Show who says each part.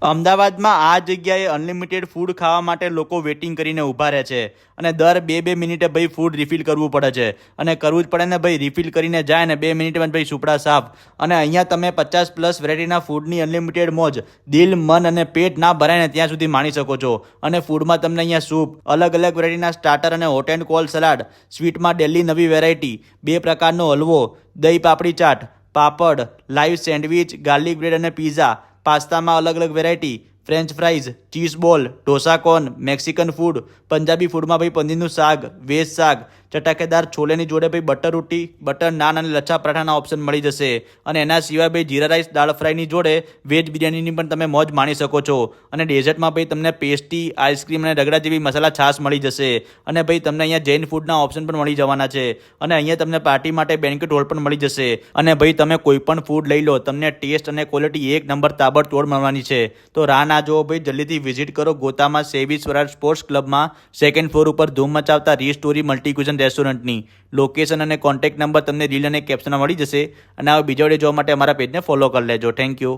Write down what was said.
Speaker 1: અમદાવાદમાં આ જગ્યાએ અનલિમિટેડ ફૂડ ખાવા માટે લોકો વેઇટિંગ કરીને ઊભા રહે છે અને દર બે મિનિટે ભાઈ ફૂડ રિફિલ કરવું પડે છે અને કરવું જ પડે ને ભાઈ. રિફિલ કરીને જાય ને 2 મિનિટમાં ભાઈ સુપડા સાફ. અને અહીંયા તમે 50+ વેરાયટીના ફૂડની અનલિમિટેડ મોજ દિલ મન અને પેટ ના ભરાય ને ત્યાં સુધી માણી શકો છો. અને ફૂડમાં તમને અહીંયા સૂપ, અલગ અલગ વેરાયટીના સ્ટાર્ટર અને હોટ એન્ડ કોલ્ડ સલાડ, સ્વીટમાં ડેલી નવી વેરાયટી, 2 પ્રકારનો halwa, dahi papdi chaat, papad, live sandwich, garlic bread અને પીઝા, પાસ્તામાં અલગ અલગ variety, French fries, cheese ball, dosa corn, Mexican food, Punjabi ફૂડમાં ભાઈ પનીરનું શાક, વેજ શાક, ચટાકેદાર છોલેની જોડે ભાઈ બટર રોટી, બટર નાન અને લચ્છા પરાઠાના ઓપ્શન મળી જશે. અને એના સિવાય ભાઈ જીરા રાઈસ દાળ ફ્રાયની જોડે વેજ બિરયાનીની પણ તમે મોજ માણી શકો છો. અને ડેઝર્ટમાં ભાઈ તમને પેસ્ટી, આઈસ્ક્રીમ અને રગડા જેવી મસાલા છાશ મળી જશે. અને ભાઈ તમને અહીંયા જૈન ફૂડના ઓપ્શન પણ મળી જવાના છે. અને અહીંયા તમને પાર્ટી માટે બેન્ક્વેટ હોલ પણ મળી જશે. અને ભાઈ તમે કોઈ પણ ફૂડ લઈ લો, તમને ટેસ્ટ અને ક્વોલિટી એક નંબર તાબડતોડ મળવાની છે. તો રાહ ના જુઓ ભાઈ, જલ્દીથી વિઝિટ કરો ગોતામાં સેવી સ્વરાજ સ્પોર્ટ્સ ક્લબમાં, 2nd ફ્લોર ઉપર ધૂમ મચાવતા રીસ્ટોરી મલ્ટી ક્યુઝન રેસ્ટોરન્ટની. લોકેશન અને કોન્ટેક્ટ નંબર તમને રીલ અને કેપ્શનમાં મળી જશે. અને આ બીજા વિડીયો જોવા માટે અમારા પેજને ફોલો કરી લેજો. Thank you.